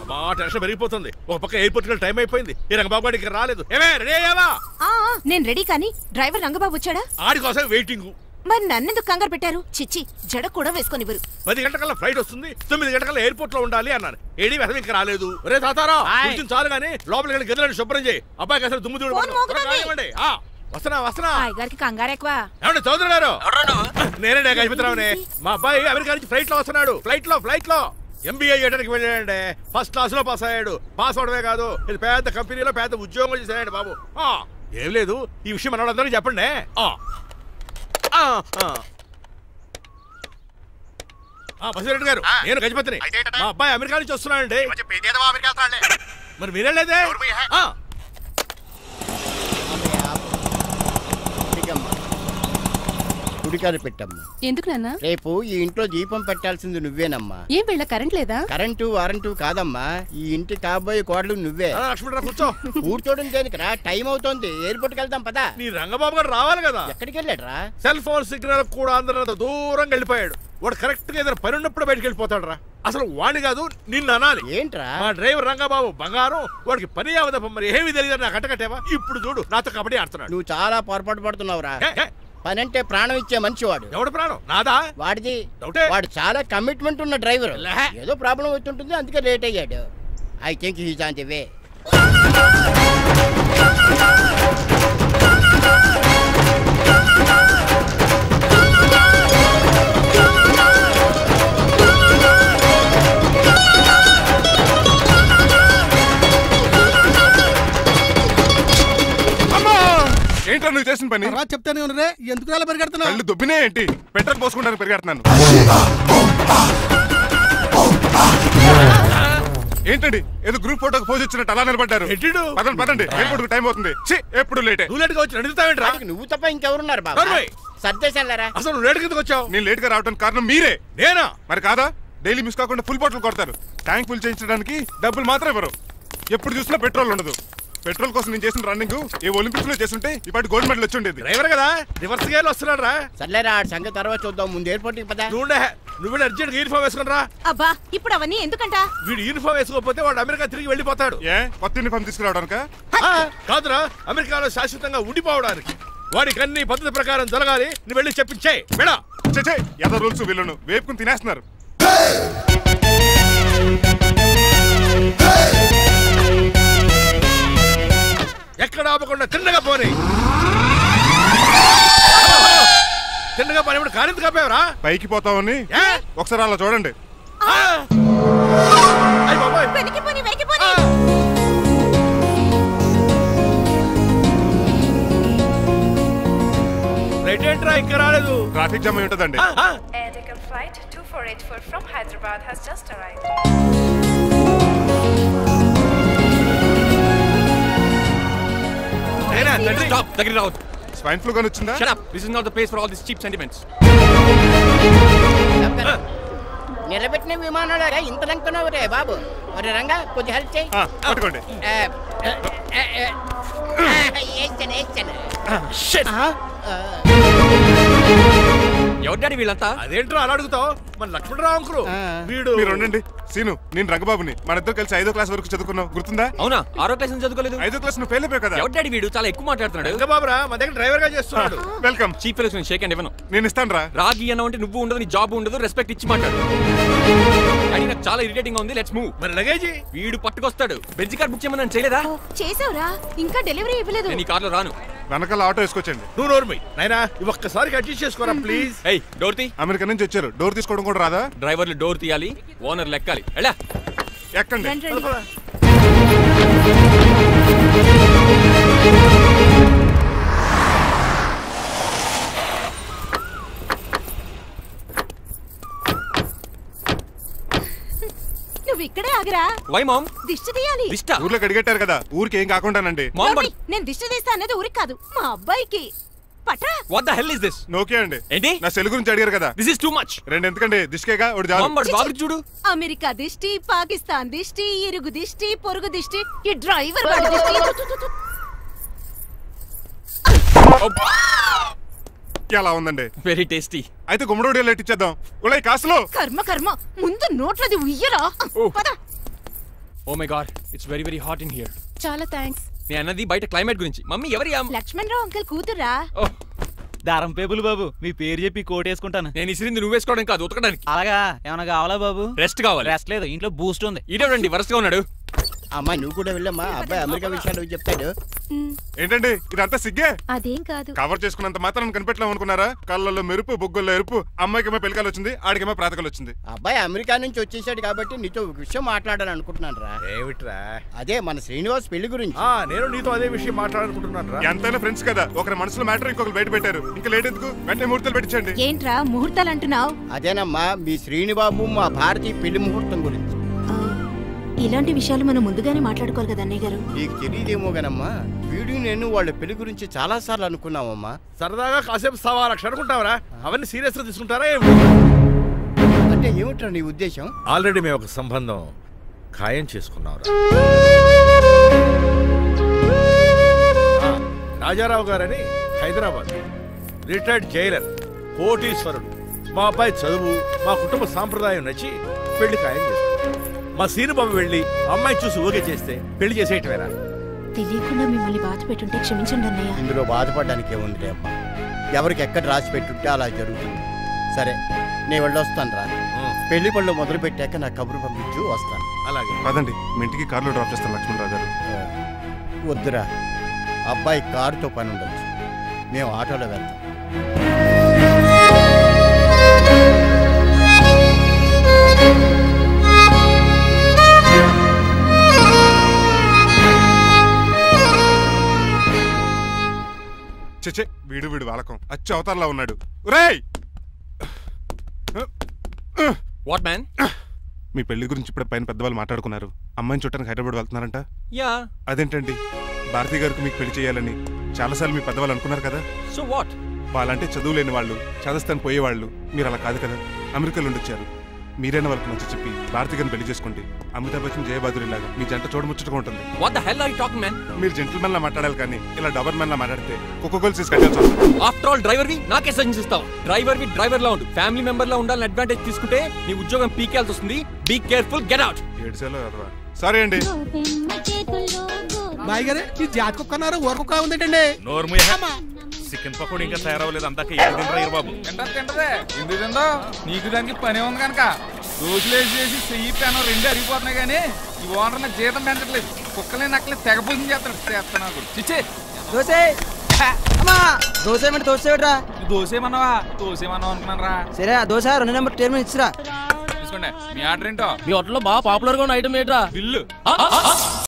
అబ్బా టెన్షన్ పెరిగిపోతుంది. ఒక పక్క ఎయిర్పోర్ట్ టైం అయిపోయింది. ఈ రంగబాబు గారు ఇక్కడ రాలేదు. ఏమే రెడీ అయ్యావా? నేను రెడీ, కానీ డ్రైవర్ రంగబాబు వచ్చాడా? ఆడి కోసం వెయిటింగ్. మరి నన్నెందుకు కంగారు పెట్టారు? చిచ్చి, జడ కూడా వేసుకొనివ్వరు. 10 గంటల ఫ్లైట్ వస్తుంది, 9 గంటల ఎయిర్పోర్ట్ లో ఉండాలి అన్నారు. ఏడి వెధవ ఇంకా రాలేదు. రే తాతారా కొంచెం చాలు గానీ లోపలికి వెళ్ళి గదిలో శుభ్రం చేయి. అబ్బాయికి అసలు దుమ్ము దూడు వస్తున్నా. గారికి కంగారు ఎక్కువ. ఏమండి చౌదరి గారు? నేనే గజపతిరావునే. మా అబ్బాయి అమెరికా నుంచి ఫ్లైట్ లో వస్తున్నాడు. ఫ్లైట్ లో MBA చేయడానికి వెళ్ళాడండి. ఫస్ట్ క్లాస్ లో పాస్ అయ్యాడు. పాస్ అవడమే కాదు, ఇది పెద్ద కంపెనీలో పెద్ద ఉద్యోగం చేశాడు బాబు. ఏం లేదు, ఈ విషయం మన వాళ్ళందరూ చెప్పండి. బసిరెడ్డి గారు, నేను గజపతిని. మా అబ్బాయి అమెరికా నుంచి వస్తున్నాడండి. మరి మీరేలేదే? గుడికారు పెట్టమ్మా. ఎందుకు నాన్న? రేపు ఈ ఇంట్లో దీపం పెట్టాల్సింది నువ్వేనమ్మా. ఏం వీళ్ళ కరెంట్ లేదా? కరెంటు వారంటు కాదమ్మా, ఈ ఇంటి కాబోయే కోడలు నువ్వే. కూర్చో. కూర్చోడం దేనికిరా? టైం అవుతోంది, ఎయిర్పోర్ట్ కి వెళ్దాం పదా. నీ రంగబాబు గారు రావాలి కదా. ఎక్కడికి వెళ్ళాడురా? సెల్ ఫోన్ సిగ్నల్ కూడా అందరూ దూరంగా వెళ్ళిపోయాడు. వాడు కరెక్ట్ గా ఏదైనా పని ఉన్నప్పుడు బయటకు వెళ్ళిపోతాడు రా. అసలు వాణి కాదు, నిన్ను అనాలి. ఏంట్రా? మా డ్రైవర్ రంగబాబు బంగారం, వాడికి పని అవదప్ప. మరి ఏమీ తెలియదు నాకు కట్టకట్టేవా? ఇప్పుడు చూడు, నాతో కబడ్డీ ఆడుతున్నాడు. నువ్వు చాలా పొరపాటు పడుతున్నావురా. పని అంటే ప్రాణం ఇచ్చే మనిషి వాడు. ఎవడు ప్రాణం? నాదా? వాడిది. వాడు చాలా కమిట్మెంట్ ఉన్న డ్రైవర్. ఏదో ప్రాబ్లం అవుతుంటుంది, అందుకే లేట్ అయ్యాడు. I think he's on the way. ఏంట్రా నువ్వు చేసిన పని? చెప్తానే ఉన్నదే, ఎందుకు అలా పరిగెడుతున్నావు? కళ్ళు దుబ్బినే ఏంటి? పెట్రోల్ పోసుకుంటాను పరిగెడుతున్నాను. ఏంటండి ఏదో గ్రూప్ ఫోటోకి పోజ్ ఇచ్చినట్టు అలా నిలబడ్డారు? పదండి, ఎయిర్పోర్ట్ టైం అవుతుంది. ఎప్పుడు లేట్ నువ్వు తప్ప ఇంకెవరున్నారు బాబా? సర్దేశారా? అసలు నువ్వు లేట్ కిందకు వచ్చావు. నేను లేట్ గా రావడానికి కారణం మీరే. నేనా? మరి కాదా? డైలీ మిస్ కాకుండా ఫుల్ బాటిల్ కొడతారు. ట్యాంక్ ఫుల్ చేయించడానికి డబ్బులు మాత్రం ఇవ్వరు. ఎప్పుడు చూసినా పెట్రోల్ ఉండదు. పెట్రోల్ కోసం నేను చేసిన రన్నింగ్ ఏ ఒలింపిక్స్ లో చేస్తుంటే ఇప్పటి గోల్డ్ మెడల్ వచ్చి ఉండేది. డ్రైవర్ కదా, రివర్స్ గేర్ వస్తున్నాడు రా. సర్లేరా, సంగతి తర్వాత చూద్దాం, ముందు ఎయిర్పోర్ట్ కి పదా. నువ్వు అర్జెంట్ యూనిఫామ్ వేసుకుని రా. అబ్బా, ఇప్పుడు అవన్నీ ఎందుకంట? వీడు యూనిఫామ్ వేసుకోకపోతే వాడు అమెరికా తిరిగి వెళ్ళిపోతాడు. కొత్త యూనిఫామ్ తీసుకురావడానికా? కాదురా, అమెరికాలో శాశ్వతంగా ఉండిపోవడానికి. వాడికి అన్ని పద్ధతి ప్రకారం జరగాలి. నువ్వు వెళ్ళి చెప్పించే వెళ్ళా. ఏదో రూల్స్ వీళ్ళను వేపుకుని తినేస్తున్నారు. ఎక్కడ ఆపకుండా తిన్నగా పోనీ. తిన్నగా పోనీ. ఇప్పుడు కారింత కప్పేవరా? పైకి పోతామని ఒకసారి అలా చూడండి. రైట్ ఏంట్రా ఇంకా రాలేదు? ట్రాఫిక్ జామ్ అయి ఉంటుందండి. Flight 2484 from Hyderabad has just arrived. Stop! Take it out. Swine flu గాని వచ్చిందా? Shut up! This is not the place for all these cheap sentiments. నిలబెట్టిన విమానాలు ఇంత లంకున్నావు రే బాబు. ఒరే రంగా, కొంచెం హెల్ప్ చేయి. పట్టుకోండి. ఎవరు డాడీ వీళ్ళంతా? అదేంట్రా అలా అడుగుతావు? మన లక్ష్మణరావు అంకులు వీడు. మీరు ఉండండి. సీను, నేను రంగబాబుని. మన ఇద్దరు కలిసి 5వ క్లాస్ వరకు చదువుకున్నావు, గుర్తుందా? అవునా? 6వ క్లాస్ నుంచి చదువుకోలేదు. 5వ క్లాస్ నువ్వు ఫెయిల్ అయిపోయావు కదా. ఎవరు డాడీ వీడు? చాలా ఎక్కువ మాట్లాడుతున్నాడు. రంగబాబురా, మా దగ్గర డ్రైవర్ గా చేస్తున్నాడు. Welcome. Cheap fellows shake hand ఇవ్వను. నేను ఇస్తాను రా. రాగి అన్న అంటే నువ్వు ఉండదు, నీ జాబ్ ఉండదు, రెస్పెక్ట్ ఇచ్చి మాట్లాడు. డాడీ నాకు చాలా ఇరిటేటింగ్ గా ఉంది. Let's move. మరి లగేజీ వీడు పట్టుకొస్తాడు. బెంజ్ కార్ బుక్ చేయమని చేయలేదా? చేసావురా, ఇంకా డెలివరీ ఇవ్వలేదు. నేను ఈ కార్ లో రాను. వెనకాల ఆటో వేసుకొచ్చండి. నువ్వు నోర్మై నాయనా, ఒక్కసారికి అడ్జస్ట్ చేసుకోరా ప్లీజ్. ఏయ్, డోర్ తీ. అమెరికా నుంచి వచ్చారు, డోర్ తీసుకోవడం కూడా రాదా? డ్రైవర్లు డోర్ తీయాలి, ఓనర్ లెక్కాలి. ఎలా ఎక్కండి. నువ్వు ఇక్కడే ఆగిరా. Why ma'am? దిష్టి తీయాలి. దిష్ట? ఊర్లో కడిగట్టారు కదా, ఊరికి ఏం కాకుండానండి. నేను దిష్టి తీస్తా అన్నది ఊరికి కాదు, మా అబ్బాయికి. పట్రా. What the hell is this? నోకే అండి. ఏంటి? నా సెల్ గురించి అడిగారు కదా. This is too much. రెండు ఎందుకండి, దిష్కేగా ఒకటి చాలు. బాబు చూడు. అమెరికా దిష్టి, పాకిస్తాన్ దిష్టి, ఇరుగు దిష్టి, పొరుగు దిష్టి, ఈ డ్రైవర్ వాడి దిష్టి. ఎలా ఉందండి? Very tasty. అయితే గుమ్మడి లెట్ ఇచ్చేద్దాం. ఉలై కాసులో. కర్మ కర్మ, ముందు నోట్లది ఉయ్యరా. Oh my god it's very very hot in here. చాలా థ్యాంక్స్. నేను అన్నది బయట క్లైమేట్ గురించి. మమ్మీ ఎవరి లక్ష్మణ్ రావు అంకుల్ కూతురా? ఓహ్ దారం పేపులు బాబు, మీ పేరు చెప్పి కోట్ వేసుకుంటాను. నేను ఇసిరింది నువ్వు వేసుకోవడం కాదు, ఉతకడానికి. అలాగా ఏమైనా కావాలా బాబు? రెస్ట్ కావాలి. రెస్ట్ లేదు, ఇంట్లో బూస్ట్ ఉంది. ఇదేనండి వరుసగా ఉన్నాడు. అమ్మా నువ్వు కూడా వెళ్ళమ్మా, అబ్బాయి అమెరికా విషయాలు చెప్తాడు. ఏంటండి ఇదంతా సిగ్గే? అదేం కాదు. కవర్ చేసుకున్నంత మాత్రం కనిపెట్టలేము అనుకున్నారా? కళ్ళల్లో మెరుపు, బొగ్గుల్లో ఎరుపు. అమ్మాయికేమో పెళ్ళికాలు వచ్చింది, ఆడికేమో ప్రాతకాలు వచ్చింది. అబ్బాయి అమెరికా నుంచి వచ్చేసాడు కాబట్టి నీతో ఒక విషయం మాట్లాడాలని అనుకుంటున్నాను రా. ఏమిట్రా? అదే మన శ్రీనివాస్ పెళ్లి గురించి. నేను నీతో అదే విషయం మాట్లాడాలనుకుంటున్నాను రా. ఎంతైనా ఫ్రెండ్స్ కదా, ఒకరి మనసులో మ్యాటర్ ఇంకొకరు బయట పెట్టారు. ఇంకా లేట్ ఎందుకు, వెంటనే ముహూర్తాలు పెట్టించండి. ఏంట్రా ముహూర్తాలు అంటున్నావు? అదేనమ్మా మీ శ్రీనిబాబు మా భారతీయ పెళ్లి ముహూర్తం గురించి. ఇలాంటి విషయాలు మనం ముందుగానే మాట్లాడుకోవాలి కదా అన్నయ్య గారు. నీకు తెలియదేమో గనమ్మా, వీడు నేను వాళ్ళ పెళ్లి గురించి చాలా సార్లు అనుకున్నామమ్మా. సరదాగా కాసేపు 1.25 లక్షలు అనుకుంటావరా? అవన్నీ సీరియస్ గా తీసుకుంటారా ఏమి? అంటే ఏమిట్రా నీ ఉద్దేశం? ఆల్రెడీ మేము ఒక సంబంధం ఖాయం చేసుకున్నాం. రాజారావు గారని హైదరాబాద్ రిటైర్డ్ జైలర్, కోటీశ్వరుడు. మా అబ్బాయి చదువు, మా కుటుంబ సాంప్రదాయం నచ్చి పెళ్లి ఖాయం చేసుకున్నాం. మా సీనుబాబు వెళ్ళి అమ్మాయి చూసి ఓకే చేస్తే పెళ్లి చేసేయటమేరా? తెలియకుండా మిమ్మల్ని బాధ పెట్టుంటే క్షమించండి అన్నయ్య. ఇందులో బాధపడడానికి ఏముంది అమ్మా, ఎవరికి ఎక్కడ రాసి పెట్టుంటే అలా జరుగుతుంది. సరే నేను వెళ్ళొస్తాను రా. పెళ్లి పళ్ళు మొదలు పెట్టాక నా కబురు పంపించు, వస్తాను. అలాగే కాదండి, మీ ఇంటికి కార్లో డ్రాప్ చేస్తాను లక్ష్మణ్ రావు గారు. వద్దురా, అబ్బాయి కారుతో పని ఉండొచ్చు, మేము ఆటోలో వెళ్తాం. చచ్చే, వీడు వాలకం అచ్చు అవతారలా ఉన్నాడు. రేయ్ వాట్ మ్యాన్? మీ పెళ్లి గురించి ఇప్పుడే పైన పెద్దవాళ్ళు మాట్లాడుకున్నారు. అమ్మాయిని చుట్టానికి హైదరాబాద్ వెళ్తున్నారంట. యా. అదేంటండి, భారతి గారికి మీకు పెళ్లి చేయాలని చాలాసార్లు మీ పెద్దవాళ్ళు అనుకున్నారు కదా. So what? వాళ్ళంటే చదువు లేని వాళ్ళు, చదస్తాను పోయేవాళ్ళు. మీరు అలా కాదు కదా, అమెరికాలో ఉండొచ్చారు. మీరైనా వాళ్ళకి మంచి చెప్పి భారతి గారిని పెళ్లి చేసుకోండి. అమితాబ్ బచ్చన్, జయబాదురి లాగా మీ జంట చూడముచ్చటగా ఉంటుంది. What the hell are you talking man? మీరు జెంటిల్మెన్ లా మాట్లాడాలి కానీ ఇలా డబర్ మ్యాన్ లా మాట్లాడితే కోకోకోల్ సీస్ కట్టాల్సి వస్తుంది. ఆఫ్టర్ ఆల్ డ్రైవర్ వి నాకే సజెషన్ ఇస్తావు? డ్రైవర్ వి డ్రైవర్ లా ఉండు, ఫ్యామిలీ మెంబర్ లా ఉండాలని అడ్వాంటేజ్ తీసుకుంటే నీ ఉద్యోగం పీకేల్సి వస్తుంది. Be careful, get out. ఏడ్సేలో సారీ అండి. బాయ్ గారే ఈ జాతి కుక్కన్నారు ఊరకుక్క ఉందేటండి. చికెన్ పకోడీ ఇంకా తయారవ్వలేదు, అందాక తినరా బాబు. తింటదే ఎందుకు తిందో, నీకు దానికి పని ఉంది కనుక. దోశలేసి చేసి చెయ్యి పెనం 2 అరిగిపోతున్నాయి కానీ ఈ ఓనర్ నాకు జీతం పెంచట్లేదు. కుక్కలే నక్కలే తెగపోతుంది చేస్తాను. చిచ్చే దోశ దోశ దోసేమన్నావా? దోసేమన్నావు అనుకున్నాను రా. సరే ఆ దోశ 2 నెంబర్ టేబుల్ ఇచ్చిరా. తీసుకోండి. మీ ఆర్డర్ ఏంటో? మీ హోటల్లో బాగా పాపులర్ గా ఉన్న ఐటమ్ ఏంట్రా? బిల్లు.